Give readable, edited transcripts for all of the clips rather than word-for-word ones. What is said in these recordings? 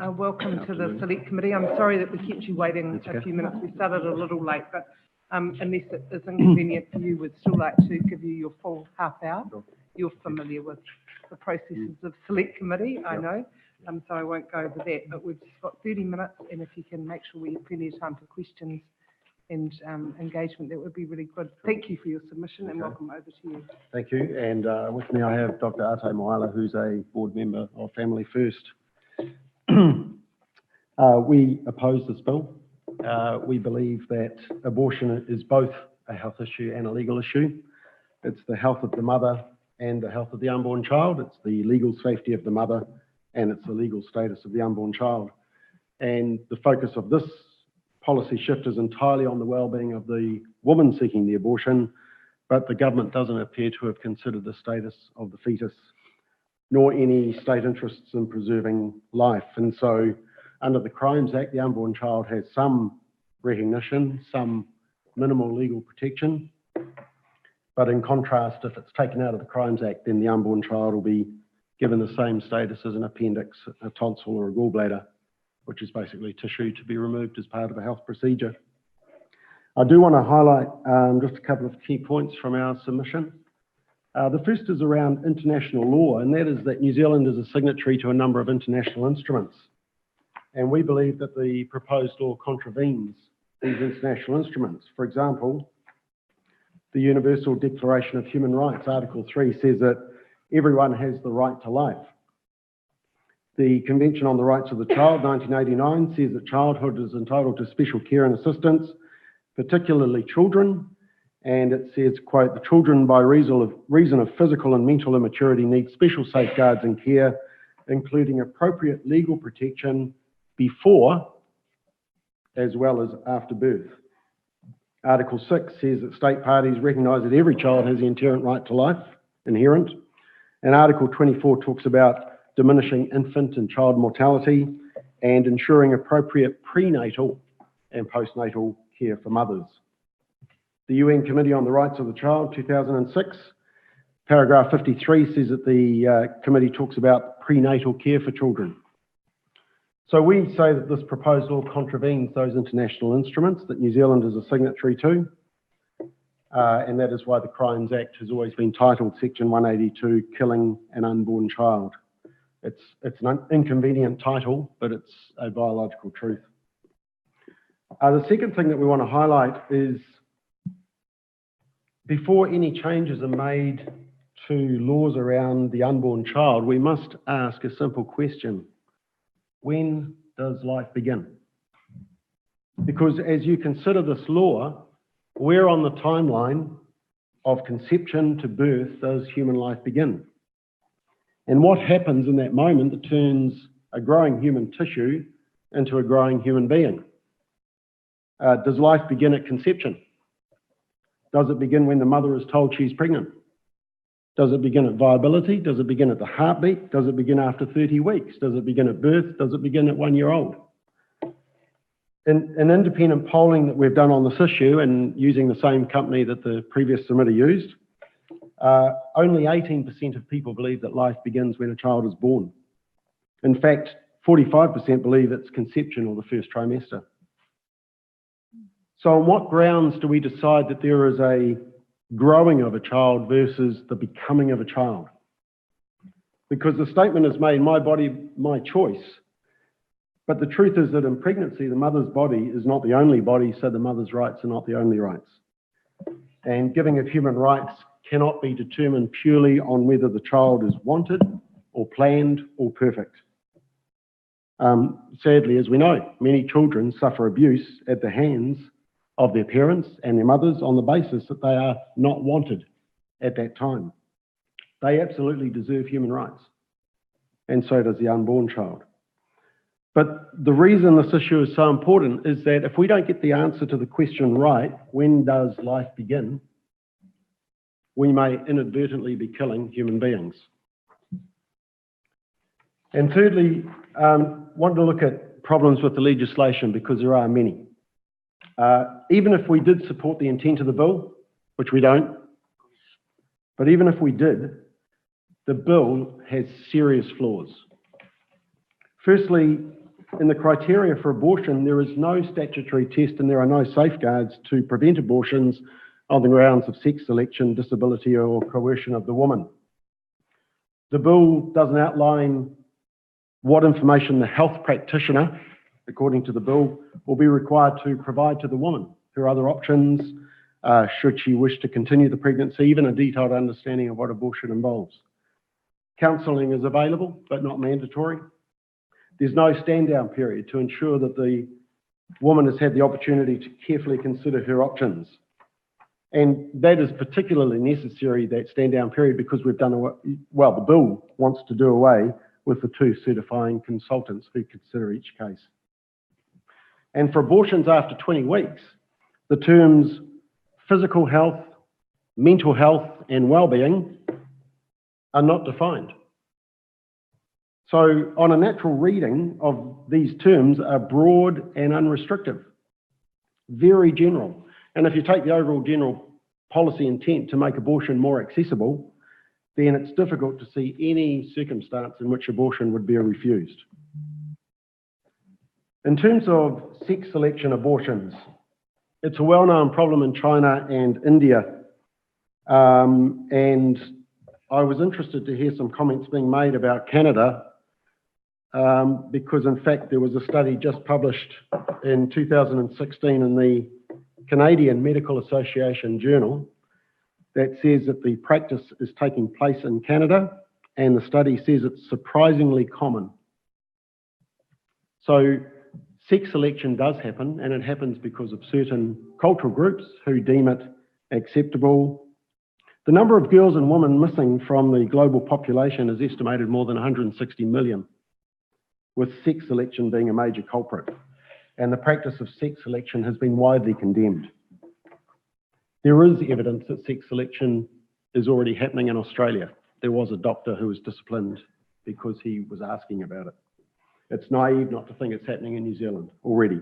Welcome to the Select Committee. I'm sorry that we kept you waiting a few minutes. We started a little late, but unless it is inconvenient for you, we'd still like to give you your full half hour. You're familiar with the processes of Select Committee, I know, so I won't go over that, but we've just got 30 minutes, and if you can make sure we have plenty of time for questions and engagement, that would be really good. Thank you for your submission, and welcome over to you. Thank you, and with me I have Dr Ate Moala, who's a board member of Family First. We oppose this bill. We believe that abortion is both a health issue and a legal issue. It's the health of the mother and the health of the unborn child. It's the legal safety of the mother and it's the legal status of the unborn child. And the focus of this policy shift is entirely on the well-being of the woman seeking the abortion, but the government doesn't appear to have considered the status of the fetus, nor any state interests in preserving life. And so under the Crimes Act, the unborn child has some recognition, some minimal legal protection. But in contrast, if it's taken out of the Crimes Act, then the unborn child will be given the same status as an appendix, a tonsil or a gallbladder, which is basically tissue to be removed as part of a health procedure. I do want to highlight just a couple of key points from our submission. The first is around international law, and that is that New Zealand is a signatory to a number of international instruments. And we believe that the proposed law contravenes these international instruments. For example, the Universal Declaration of Human Rights, Article 3, says that everyone has the right to life. The Convention on the Rights of the Child, 1989, says that childhood is entitled to special care and assistance, particularly children. And it says, quote, the children by reason of physical and mental immaturity need special safeguards and care, including appropriate legal protection before as well as after birth. Article 6 says that state parties recognise that every child has the inherent right to life, inherent. And Article 24 talks about diminishing infant and child mortality and ensuring appropriate prenatal and postnatal care for mothers. The UN Committee on the Rights of the Child, 2006, paragraph 53 says that the committee talks about prenatal care for children. So we say that this proposed law contravenes those international instruments that New Zealand is a signatory to, and that is why the Crimes Act has always been titled Section 182, Killing an Unborn Child. It's an inconvenient title, but it's a biological truth. The second thing that we want to highlight is before any changes are made to laws around the unborn child, we must ask a simple question. When does life begin? Because as you consider this law, where on the timeline of conception to birth does human life begin? And what happens in that moment that turns a growing human tissue into a growing human being? Does life begin at conception? Does it begin when the mother is told she's pregnant? Does it begin at viability? Does it begin at the heartbeat? Does it begin after 30 weeks? Does it begin at birth? Does it begin at 1 year old? In independent polling that we've done on this issue, and using the same company that the previous submitter used, only 18% of people believe that life begins when a child is born. In fact, 45% believe it's conception or the first trimester. So on what grounds do we decide that there is a growing of a child versus the becoming of a child? Because the statement is made, my body, my choice. But the truth is that in pregnancy, the mother's body is not the only body, so the mother's rights are not the only rights. And giving of human rights cannot be determined purely on whether the child is wanted or planned or perfect. Sadly, as we know, many children suffer abuse at the hands of their parents and their mothers on the basis that they are not wanted at that time. They absolutely deserve human rights, and so does the unborn child. But the reason this issue is so important is that if we don't get the answer to the question right, when does life begin, we may inadvertently be killing human beings. And thirdly, want to look at problems with the legislation, because there are many. Even if we did support the intent of the bill, which we don't, but even if we did, the bill has serious flaws. Firstly, in the criteria for abortion, there is no statutory test and there are no safeguards to prevent abortions on the grounds of sex selection, disability or coercion of the woman. The bill doesn't outline what information the health practitioner, according to the bill, will be required to provide to the woman, her other options, should she wish to continue the pregnancy, even a detailed understanding of what abortion involves. Counselling is available, but not mandatory. There's no stand-down period to ensure that the woman has had the opportunity to carefully consider her options. And that is particularly necessary, that stand-down period, because we've done away, well, the bill wants to do away with the 2 certifying consultants who consider each case. And for abortions after 20 weeks, the terms physical health, mental health, and well-being are not defined. So on a natural reading of these terms are broad and unrestrictive, very general. And if you take the overall general policy intent to make abortion more accessible, then it's difficult to see any circumstance in which abortion would be refused. In terms of sex selection abortions, it's a well-known problem in China and India. And I was interested to hear some comments being made about Canada, because in fact there was a study just published in 2016 in the Canadian Medical Association Journal that says that the practice is taking place in Canada, and the study says it's surprisingly common. So sex selection does happen, and it happens because of certain cultural groups who deem it acceptable. The number of girls and women missing from the global population is estimated more than 160 million, with sex selection being a major culprit. And the practice of sex selection has been widely condemned. There is evidence that sex selection is already happening in Australia. There was a doctor who was disciplined because he was asking about it. It's naive not to think it's happening in New Zealand already.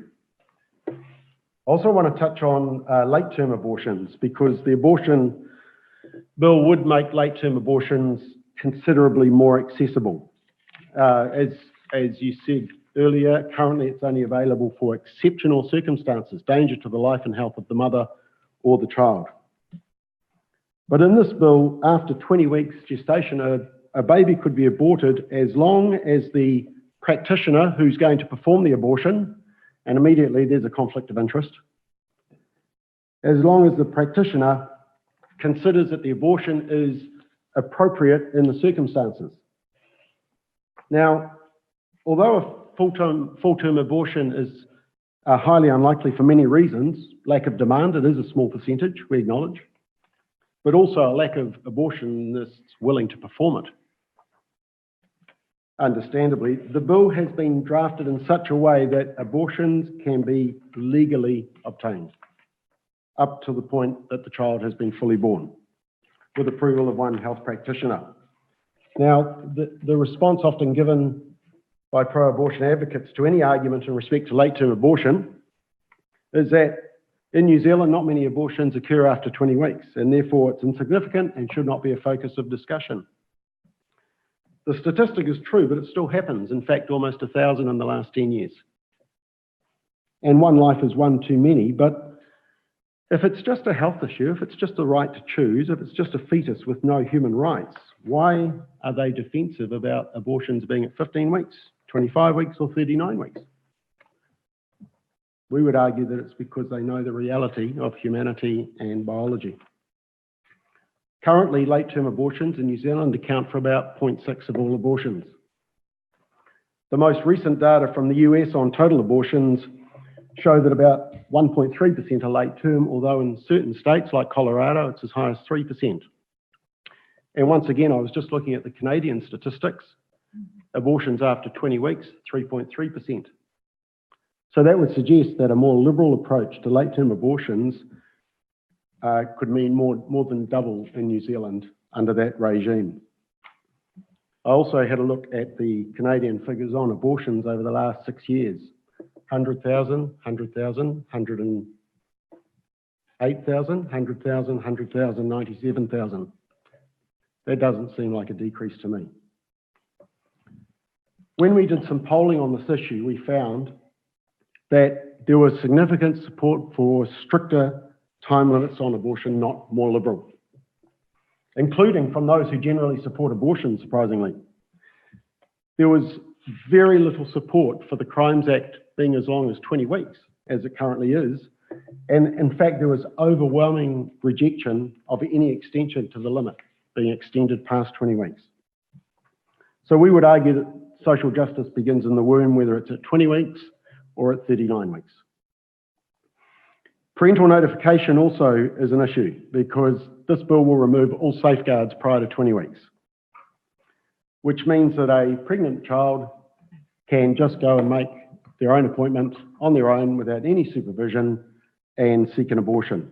I also want to touch on late-term abortions, because the abortion bill would make late-term abortions considerably more accessible. As you said earlier, currently it's only available for exceptional circumstances, danger to the life and health of the mother or the child. But in this bill, after 20 weeks gestation, a baby could be aborted as long as the practitioner who's going to perform the abortion, and immediately there's a conflict of interest, as long as the practitioner considers that the abortion is appropriate in the circumstances. Now, although a full-term abortion is highly unlikely for many reasons, lack of demand, it is a small percentage, we acknowledge, but also a lack of abortionists willing to perform it. Understandably, the bill has been drafted in such a way that abortions can be legally obtained up to the point that the child has been fully born, with approval of one health practitioner. Now, the response often given by pro-abortion advocates to any argument in respect to late-term abortion is that in New Zealand, not many abortions occur after 20 weeks, and therefore it's insignificant and should not be a focus of discussion. The statistic is true, but it still happens. In fact, almost 1,000 in the last 10 years. And one life is one too many, but if it's just a health issue, if it's just the right to choose, if it's just a fetus with no human rights, why are they defensive about abortions being at 15 weeks, 25 weeks, or 39 weeks? We would argue that it's because they know the reality of humanity and biology. Currently, late-term abortions in New Zealand account for about 0.6% of all abortions. The most recent data from the US on total abortions show that about 1.3% are late-term, although in certain states like Colorado, it's as high as 3%. And once again, I was just looking at the Canadian statistics. Abortions after 20 weeks, 3.3%. So that would suggest that a more liberal approach to late-term abortions could mean more than double in New Zealand under that regime. I also had a look at the Canadian figures on abortions over the last 6 years. 100,000, 100,000, 108,000, 100,000, 100,000, 97,000. That doesn't seem like a decrease to me. When we did some polling on this issue, we found that there was significant support for stricter time limits on abortion, not more liberal, including from those who generally support abortion, surprisingly. There was very little support for the Crimes Act being as long as 20 weeks, as it currently is. And in fact, there was overwhelming rejection of any extension to the limit being extended past 20 weeks. So we would argue that social justice begins in the womb, whether it's at 20 weeks or at 39 weeks. Parental notification also is an issue because this bill will remove all safeguards prior to 20 weeks, which means that a pregnant child can just go and make their own appointment on their own without any supervision and seek an abortion.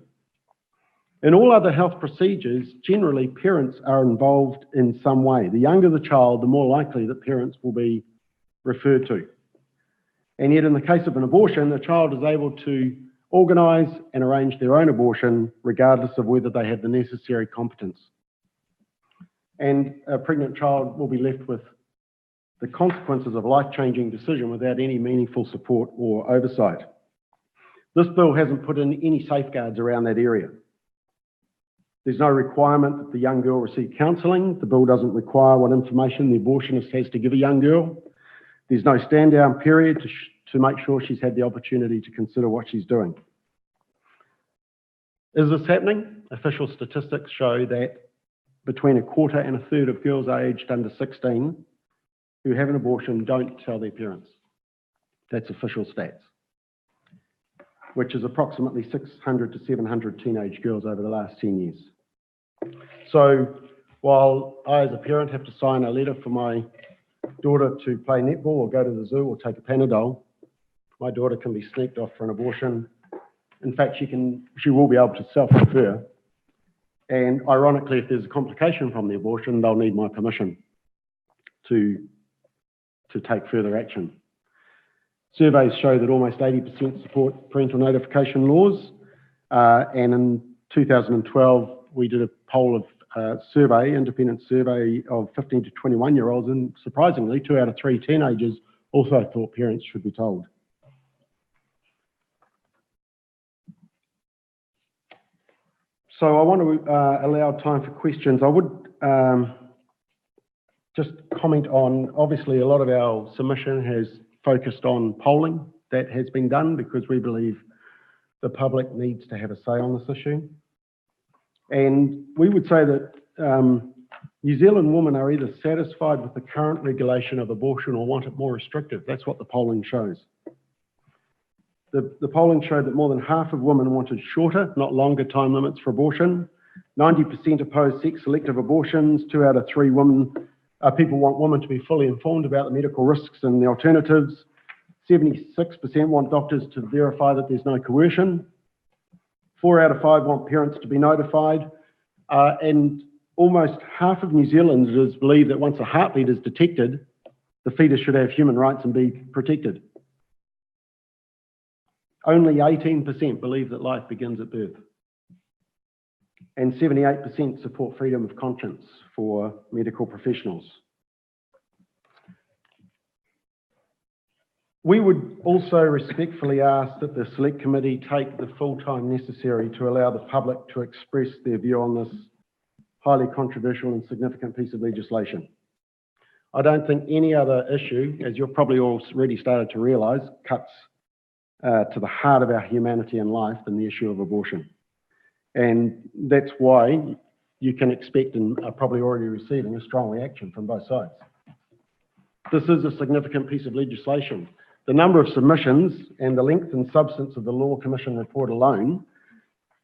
In all other health procedures, generally parents are involved in some way. The younger the child, the more likely that parents will be referred to. And yet in the case of an abortion, the child is able to organise and arrange their own abortion regardless of whether they have the necessary competence. And a pregnant child will be left with the consequences of a life-changing decision without any meaningful support or oversight. This bill hasn't put in any safeguards around that area. There's no requirement that the young girl receive counselling. The bill doesn't require what information the abortionist has to give a young girl. There's no stand-down period to make sure she's had the opportunity to consider what she's doing. Is this happening? Official statistics show that between a quarter and a third of girls aged under 16 who have an abortion don't tell their parents. That's official stats, which is approximately 600 to 700 teenage girls over the last 10 years. So while I, as a parent, have to sign a letter for my daughter to play netball or go to the zoo or take a Panadol, my daughter can be sneaked off for an abortion. In fact, she will be able to self-refer. And ironically, if there's a complication from the abortion, they'll need my permission to take further action. Surveys show that almost 80% support parental notification laws. And in 2012, we did a poll of independent survey of 15 to 21-year-olds, and surprisingly, 2 out of 3 teenagers also thought parents should be told. So I want to allow time for questions. I would just comment on, obviously, a lot of our submission has focused on polling that has been done because we believe the public needs to have a say on this issue. And we would say that New Zealand women are either satisfied with the current regulation of abortion or want it more restrictive. That's what the polling shows. The polling showed that more than half of women wanted shorter, not longer time limits for abortion. 90% opposed sex-selective abortions. 2 out of 3 people want women to be fully informed about the medical risks and the alternatives. 76% want doctors to verify that there's no coercion. 4 out of 5 want parents to be notified. And almost half of New Zealanders believe that once a heartbeat is detected, the fetus should have human rights and be protected. Only 18% believe that life begins at birth. And 78% support freedom of conscience for medical professionals. We would also respectfully ask that the Select Committee take the full time necessary to allow the public to express their view on this highly controversial and significant piece of legislation. I don't think any other issue, as you've probably already started to realise, cuts to the heart of our humanity and life than the issue of abortion. And that's why you can expect, and are probably already receiving, a strong reaction from both sides. This is a significant piece of legislation. The number of submissions and the length and substance of the Law Commission report alone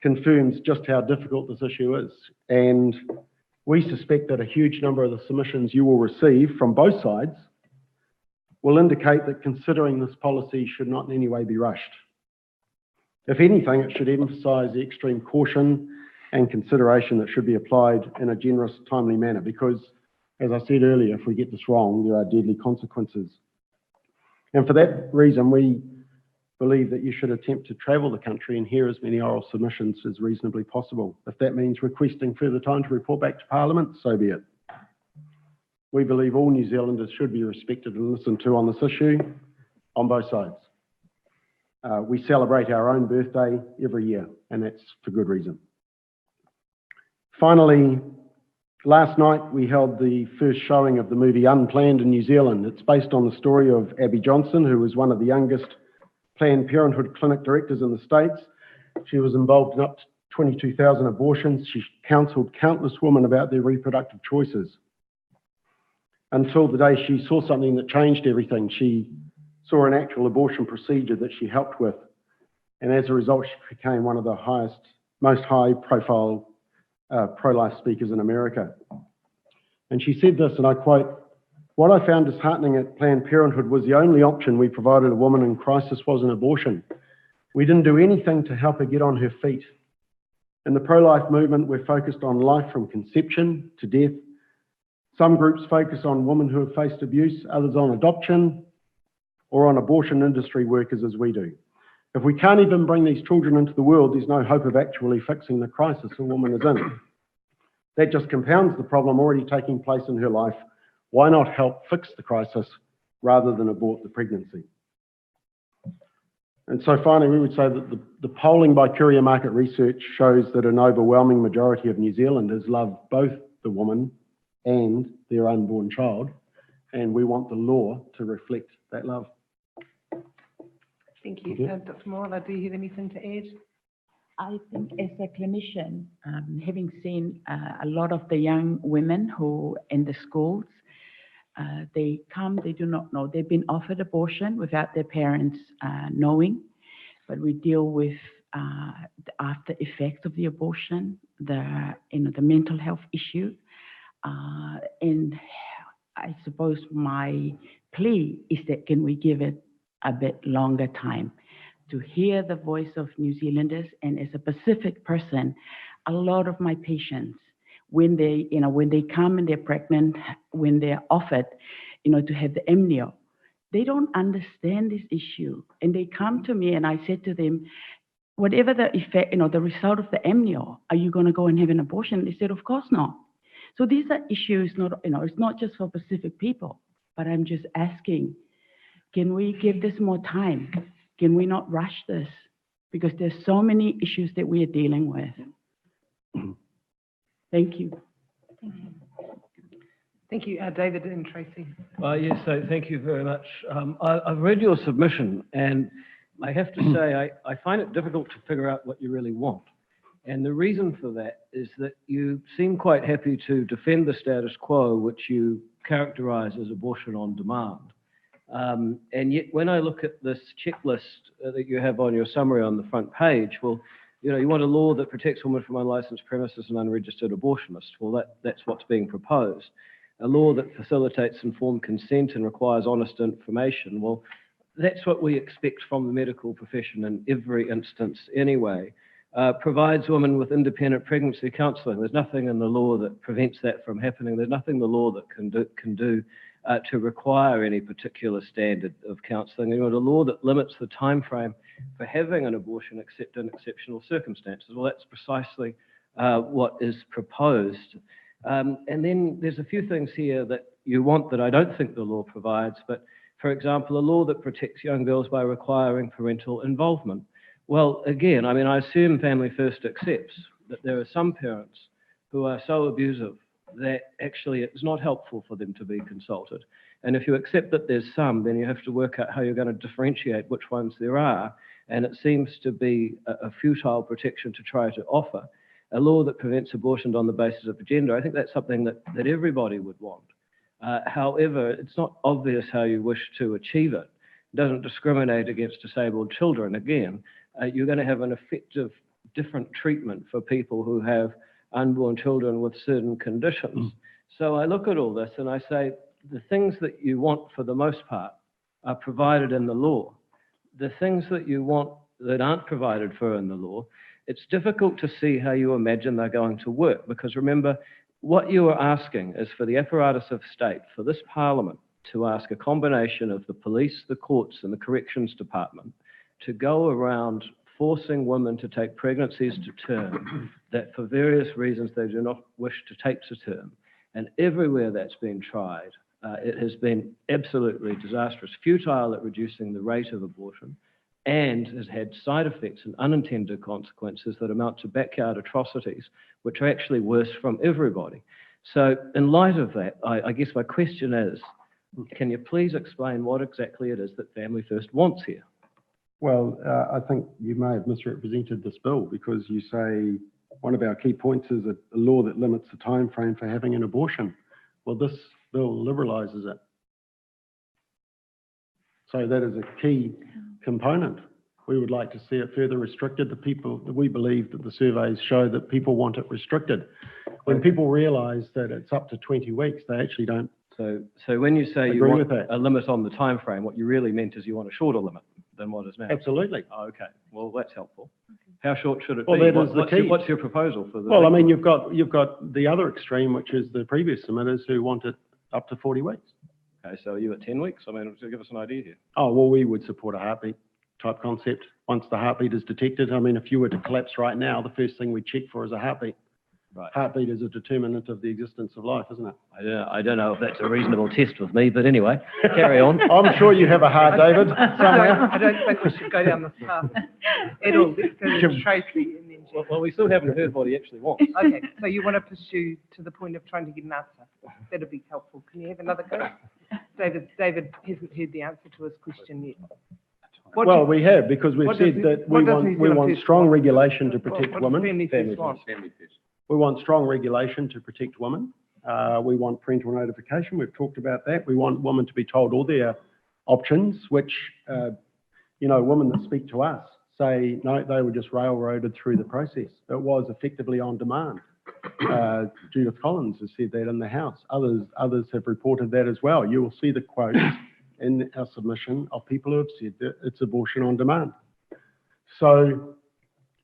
confirms just how difficult this issue is. And we suspect that a huge number of the submissions you will receive from both sides will indicate that considering this policy should not in any way be rushed. If anything, it should emphasise the extreme caution and consideration that should be applied in a generous, timely manner, because, as I said earlier, if we get this wrong, there are deadly consequences. And for that reason, we believe that you should attempt to travel the country and hear as many oral submissions as reasonably possible. If that means requesting further time to report back to Parliament, so be it. We believe all New Zealanders should be respected and listened to on this issue, on both sides. We celebrate our own birthday every year, and that's for good reason. Finally, last night we held the first showing of the movie Unplanned in New Zealand. It's based on the story of Abby Johnson, who was one of the youngest Planned Parenthood clinic directors in the States. She was involved in up to 22,000 abortions. She counselled countless women about their reproductive choices, until the day she saw something that changed everything. She saw an actual abortion procedure that she helped with, and as a result she became one of the most high-profile pro-life speakers in America. And she said this, and I quote, "What I found disheartening at Planned Parenthood was the only option we provided a woman in crisis was an abortion. We didn't do anything to help her get on her feet. In the pro-life movement, we're focused on life from conception to death. Some groups focus on women who have faced abuse, others on adoption, or on abortion industry workers as we do. If we can't even bring these children into the world, there's no hope of actually fixing the crisis a woman is in. That just compounds the problem already taking place in her life. Why not help fix the crisis rather than abort the pregnancy?" And so finally, we would say that the polling by Courier Market Research shows that an overwhelming majority of New Zealanders love both the woman and their unborn child, and we want the law to reflect that love. Thank you. Dr Moala, do you have anything to add? I think as a clinician, having seen a lot of the young women who in the schools, they come, they do not know. They've been offered abortion without their parents knowing, but we deal with the after effects of the abortion, the mental health issue, and I suppose my plea is that can we give it a bit longer time to hear the voice of New Zealanders. And as a Pacific person, a lot of my patients, when they come and they're pregnant, when they're offered, to have the amnio, they don't understand this issue. And they come to me and I said to them, whatever the effect, the result of the amnio, are you going to go and have an abortion? They said, of course not. So these are issues, it's not just for Pacific people, but I'm just asking, can we give this more time? Can we not rush this? Because there's so many issues that we are dealing with. Thank you. Thank you, David and Tracy. Yes, so thank you very much. I've read your submission, and I have to say I find it difficult to figure out what you really want. And the reason for that is that you seem quite happy to defend the status quo, which you characterize as abortion on demand. And yet when I look at this checklist that you have on your summary on the front page, well, you want a law that protects women from unlicensed premises and unregistered abortionists. Well, that's what's being proposed. A law that facilitates informed consent and requires honest information. Well, that's what we expect from the medical profession in every instance anyway. Provides women with independent pregnancy counselling. There's nothing in the law that prevents that from happening. There's nothing in the law that can do to require any particular standard of counselling. You want a law that limits the time frame for having an abortion except in exceptional circumstances. Well, that's precisely what is proposed. And then there's a few things here that you want that I don't think the law provides, but for example, a law that protects young girls by requiring parental involvement. Well, again, I assume Family First accepts that there are some parents who are so abusive that actually it's not helpful for them to be consulted. And if you accept that there's some, then you have to work out how you're going to differentiate which ones there are. And it seems to be a futile protection to try to offer. A law that prevents abortion on the basis of gender, I think that's something that everybody would want. However, it's not obvious how you wish to achieve it. It doesn't discriminate against disabled children. Again, you're going to have an effective different treatment for people who have unborn children with certain conditions. So I look at all this and I say, the things that you want for the most part are provided in the law. The things that you want that aren't provided for in the law, it's difficult to see how you imagine they're going to work, because remember, what you are asking is for the apparatus of state, for this Parliament, to ask a combination of the police, the courts and the corrections department to go around forcing women to take pregnancies to term that for various reasons they do not wish to take to term, And everywhere that's been tried, it has been absolutely disastrous, futile at reducing the rate of abortion, and has had side effects and unintended consequences that amount to backyard atrocities, which are actually worse from everybody. So in light of that, I guess my question is, can you please explain what exactly it is that Family First wants here? Well, I think you may have misrepresented this bill, because you say one of our key points is a law that limits the time frame for having an abortion. Well, this bill liberalises it. So that is a key component. We would like to see it further restricted. We believe that the surveys show that people want it restricted. When people realise that it's up to 20 weeks, they actually don't. So when you say you Agree want with that. a limit on the time frame, what you really meant is you want a shorter limit than what is now. Absolutely. Oh, okay. Well, that's helpful. How short should it Well, be? that is the key. What's your proposal for the? Well, I mean, you've got the other extreme, which is the previous submitters who want it up to 40 weeks. Okay, so are you at 10 weeks? I mean, to give us an idea here. Oh, well, we would support a heartbeat type concept. Once the heartbeat is detected, I mean, if you were to collapse right now, the first thing we check for is a heartbeat. Right. Heartbeat is a determinant of the existence of life, isn't it? I don't know if that's a reasonable test with me, but anyway, carry on. I'm sure you have a heart, David, somewhere. I don't think we should go down this path at all. Let's go to Tracy and then Jeff. Well, we still haven't heard what he actually wants. Okay, so you want to pursue to the point of trying to get an answer. That'd be helpful. Can you have another go? David hasn't heard the answer to his question yet. Well, we have, because we've what said does that what we does New want Zealand First strong want? regulation to What protect does women. Family First want? We want strong regulation to protect women. We want parental notification. We've talked about that. We want women to be told all their options, which, women that speak to us say, no, they were just railroaded through the process. It was effectively on demand. Judith Collins has said that in the House. Others have reported that as well. You will see the quotes in our submission of people who have said that it's abortion on demand. So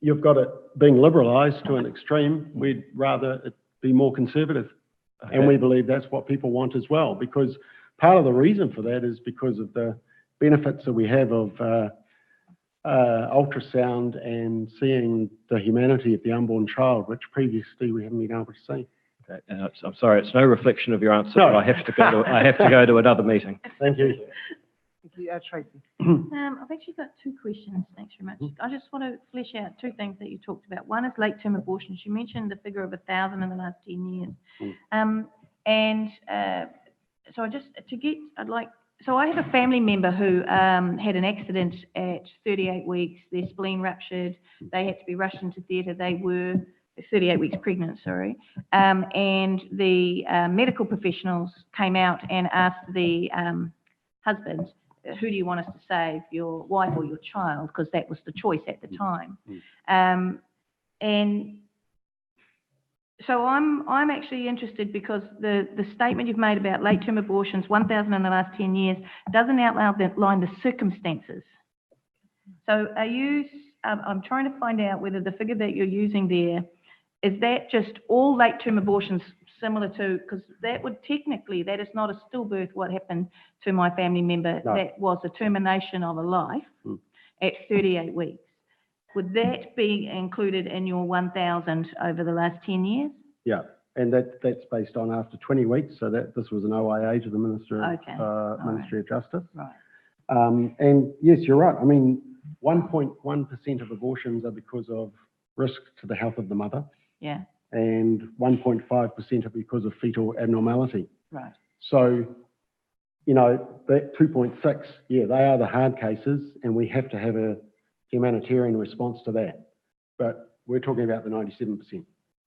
you've got it being liberalised to an extreme. We'd rather it be more conservative. Okay. And we believe that's what people want as well, because part of the reason for that is because of the benefits that we have of ultrasound and seeing the humanity of the unborn child, which previously we haven't been able to see. Okay. I'm sorry, it's no reflection of your answer, No. but I have to go to another meeting. Thank you. Thank you, Tracy. I've actually got two questions. Thanks very much. I just want to flesh out two things that you talked about. One is late-term abortions. You mentioned the figure of 1,000 in the last 10 years. So I have a family member who had an accident at 38 weeks. Their spleen ruptured. They had to be rushed into theatre. They were 38 weeks pregnant, sorry. And the medical professionals came out and asked the husband, who do you want us to save, your wife or your child? Because that was the choice at the time. And so I'm actually interested, because the statement you've made about late-term abortions, 1,000 in the last 10 years, doesn't outline the circumstances. So are you, I'm trying to find out whether the figure that you're using there, is that just all late-term abortions similar to, because that would technically, that is not a stillbirth, what happened to my family member. No. That was a termination of a life at 38 weeks. Would that be included in your 1,000 over the last 10 years? Yeah, and that's based on after 20 weeks, so that this was an OIA to the Ministry of Justice. Right. And yes, you're right. I mean, 1.1% of abortions are because of risk to the health of the mother. Yeah. And 1.5% are because of fetal abnormality. Right. So, that 2.6, yeah, they are the hard cases, and we have to have a humanitarian response to that. But we're talking about the 97%.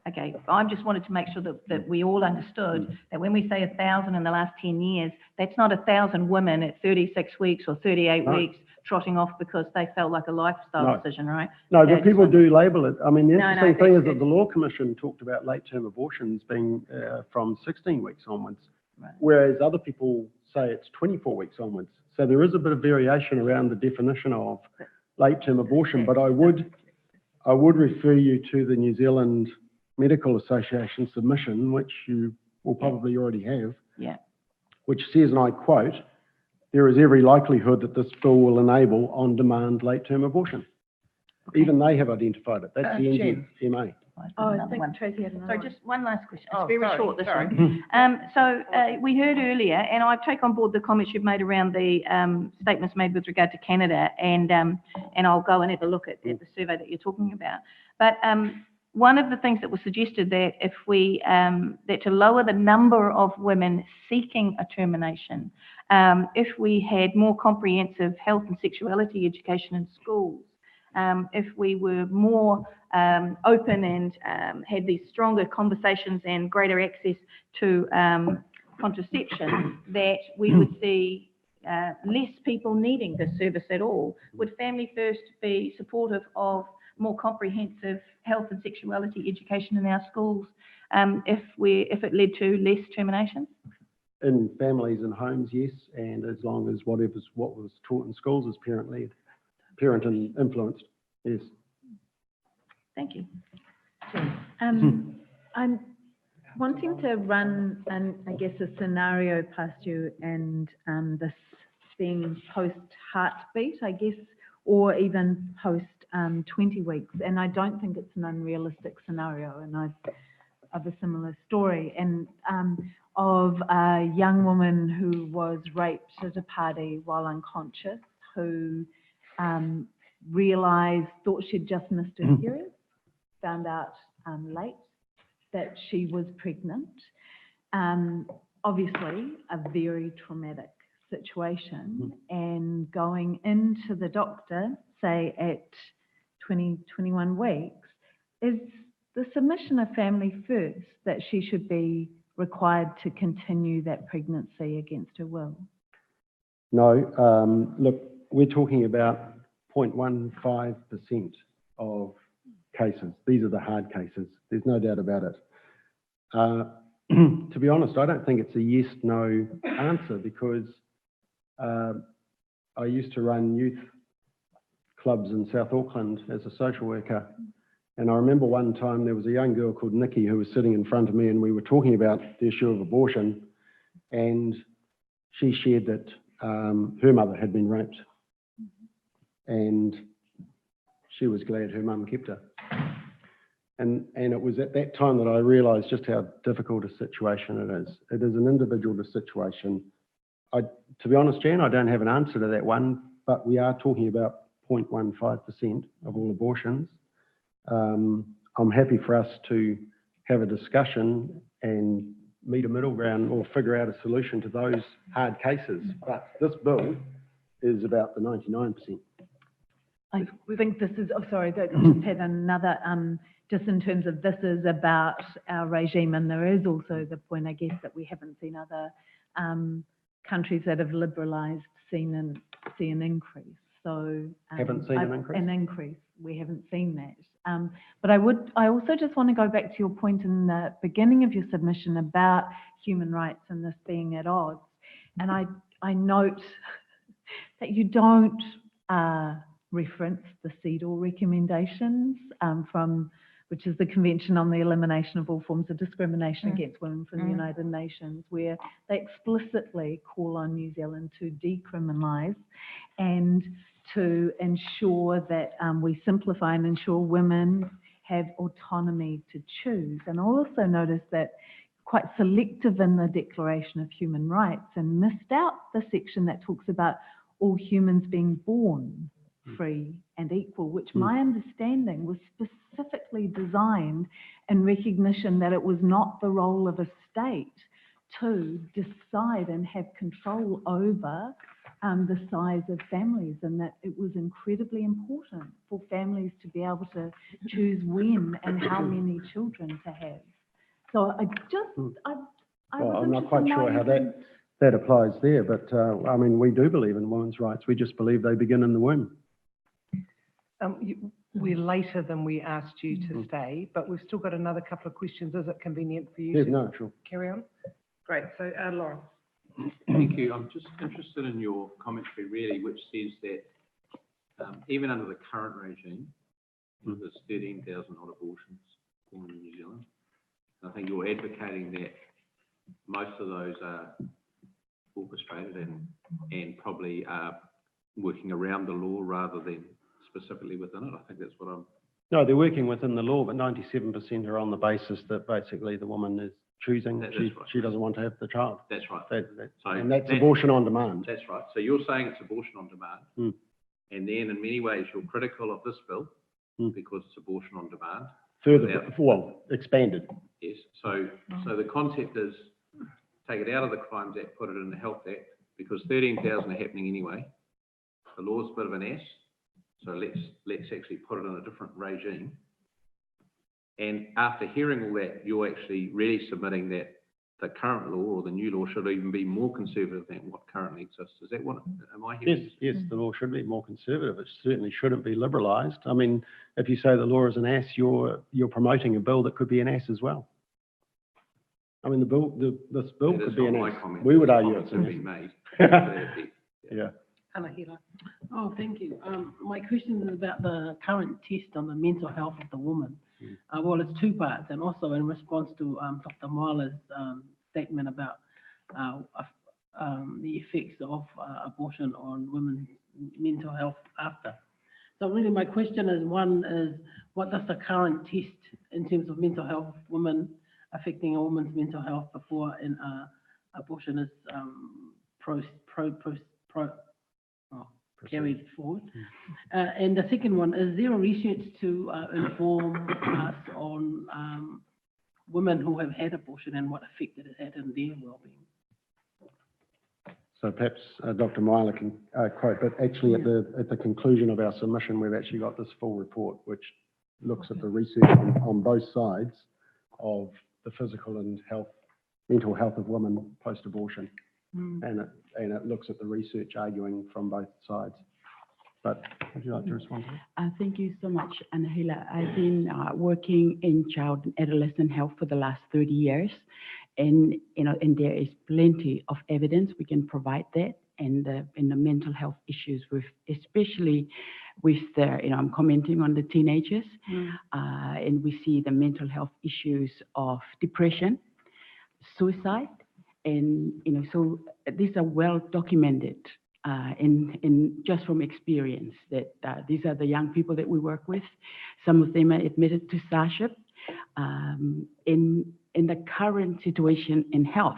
Okay, I just wanted to make sure that we all understood that when we say 1,000 in the last 10 years, that's not 1,000 women at 36 weeks or 38 weeks trotting off because they felt like a lifestyle decision, right? No, but people do label it. I mean, the interesting thing is that it's the Law Commission talked about late-term abortions being from 16 weeks onwards, right. whereas other people say it's 24 weeks onwards. So there is a bit of variation around the definition of late-term abortion, but I would refer you to the New Zealand Medical Association submission, which you will probably already have, which says, and I quote, "There is every likelihood that this bill will enable on-demand late-term abortion." Even they have identified it. That's the Jen, NZMA. I've Oh, got I another think one. Tracy had another Sorry, one. just one last question. It's Oh, very sorry, short, this sorry. one. We heard earlier, and I take on board the comments you've made around the statements made with regard to Canada, and I'll go and have a look at the survey that you're talking about. But one of the things that was suggested that if we, that to lower the number of women seeking a termination, if we had more comprehensive health and sexuality education in schools, if we were more open and had these stronger conversations and greater access to contraception, that we would see less people needing this service at all. Would Family First be supportive of more comprehensive health and sexuality education in our schools if it led to less terminations? In families and homes, yes, and as long as what was taught in schools is parent-led, parent and influenced, yes. Thank you. I'm wanting to run, I guess, a scenario past you, and this being post-heartbeat, I guess, or even post 20 weeks. And I don't think it's an unrealistic scenario, and I have a similar story, and of a young woman who was raped at a party while unconscious, who thought she'd just missed her period, found out late that she was pregnant. Obviously, a very traumatic situation, and going into the doctor, say at 21 weeks, is the submission of Family First that she should be required to continue that pregnancy against her will? No, look, we're talking about 0.15% of cases. These are the hard cases. There's no doubt about it. To be honest, I don't think it's a yes-no answer, because I used to run youth clubs in South Auckland as a social worker, and I remember one time there was a young girl called Nikki who was sitting in front of me, and we were talking about the issue of abortion, and she shared that her mother had been raped, and she was glad her mum kept her. And it was at that time that I realised just how difficult a situation it is. It is an individual situation. To be honest, Jan, I don't have an answer to that one, but we are talking about 0.15% of all abortions. I'm happy for us to have a discussion and meet a middle ground or figure out a solution to those hard cases. But this bill is about the 99%. I think this is, just had another, just in terms of this is about our regime, and there is also the point, I guess, that we haven't seen other countries that have liberalised see an increase. So Haven't seen an increase? An increase. We haven't seen that. But I also just want to go back to your point in the beginning of your submission about human rights and this being at odds. And I note that you don't reference the CEDAW recommendations which is the Convention on the Elimination of All Forms of Discrimination against Women from the United Nations, where they explicitly call on New Zealand to decriminalise and to ensure that we simplify and ensure women have autonomy to choose. And I also noticed that quite selective in the Declaration of Human Rights and missed out the section that talks about all humans being born free and equal, which my understanding was specifically designed in recognition that it was not the role of a state to decide and have control over the size of families, and that it was incredibly important for families to be able to choose when and how many children to have. So I'm not quite sure how that applies there, but I mean, we do believe in women's rights. We just believe they begin in the womb. We're later than we asked you to stay, but we've still got another couple of questions. Is it convenient for you Yeah, to no, sure. carry on? Great. So, Laura. Thank you. I'm just interested in your commentary, really, which says that even under the current regime, there's 13,000 odd abortions born in New Zealand. I think you're advocating that most of those are orchestrated and probably are working around the law rather than specifically within it. I think that's what I'm No, they're working within the law, but 97% are on the basis that basically the woman is choosing, That's she, right. she doesn't want to have the child. That's right. So And that's that- abortion on demand. That's right. So you're saying it's abortion on demand. Mm. And then in many ways, you're critical of this bill Mm. because it's abortion on demand. Further, well, expanded. Yes. So the concept is take it out of the Crimes Act, put it in the Health Act, because 13,000 are happening anyway. The law's a bit of an ass. So let's actually put it in a different regime. And after hearing all that, you're actually really submitting that the current law or the new law should even be more conservative than what currently exists. Is that what, am I hearing? Yes, the law should be more conservative. It certainly shouldn't be liberalised. I mean, if you say the law is an ass, you're promoting a bill that could be an ass as well. I mean, this bill That is could be not an my ass. comment. We would Those argue comments it's an have ass. been made. to that effect. Yeah. Anahila. Oh, thank you. My question is about the current test on the mental health of the woman. Well, it's two parts, and also in response to Dr. Moala's statement about the effects of abortion on women's mental health after. So really my question is, one is, what does the current test in terms of mental health of women affecting a woman's mental health before an abortion is carried forward? And the second one, is there a research to inform us on women who have had abortion and what effect it has had in their well-being? So perhaps Dr. Moala can quote, but actually at the conclusion of our submission, we've actually got this full report, which looks at the research on both sides of the physical and mental health of women post-abortion. And it looks at the research arguing from both sides. But would you like to respond to that? Thank you so much, Anahila. I've been working in child and adolescent health for the last 30 years. And, and there is plenty of evidence we can provide that in the mental health issues especially with I'm commenting on the teenagers, and we see the mental health issues of depression, suicide, and, so these are well documented in just from experience that these are the young people that we work with. Some of them are admitted to SARSHIP. In the current situation in health,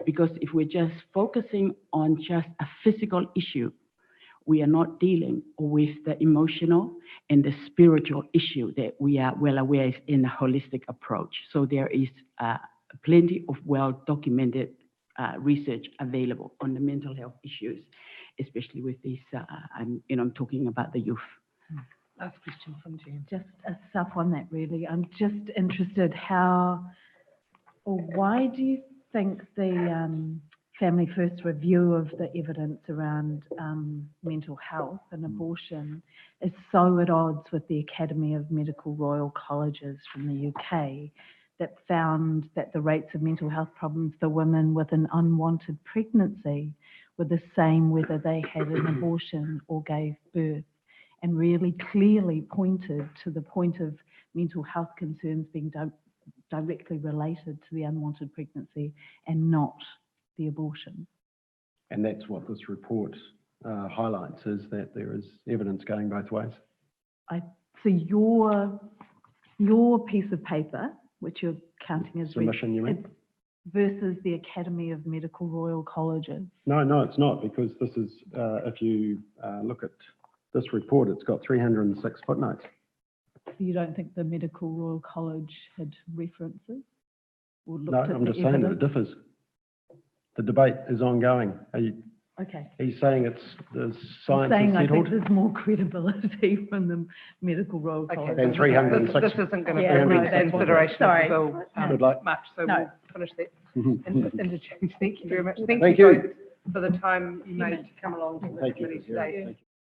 because if we're just focusing on just a physical issue, we are not dealing with the emotional and the spiritual issue that we are well aware is in a holistic approach. So there is plenty of well-documented research available on the mental health issues, especially with these, I'm talking about the youth. Last question from Jen. Just a sub on that, really. I'm just interested why do you think the Family First review of the evidence around mental health and abortion is so at odds with the Academy of Medical Royal Colleges from the UK that found that the rates of mental health problems for women with an unwanted pregnancy were the same whether they had an abortion or gave birth, and really clearly pointed to the point of mental health concerns being directly related to the unwanted pregnancy and not the abortion. And that's what this report highlights, is that there is evidence going both ways. So your piece of paper, which you're counting as Submission, you mean? versus the Academy of Medical Royal Colleges. No, it's not, because this is, if you look at this report, it's got 306 footnotes. So you don't think the Medical Royal College had references? Or looked No, at I'm the just saying that it evidence? differs. The debate is ongoing. Okay. He's saying the I'm science saying is I think settled. there's more credibility from the Medical Royal Okay. College. And 306. This isn't going to Yeah, be no, a that's consideration of the sorry. bill Good luck. much, so No. we'll finish that Thank into June. Thank you very much. Thank Thank you. you both for the time you made to come along to the you. committee today. Thank you.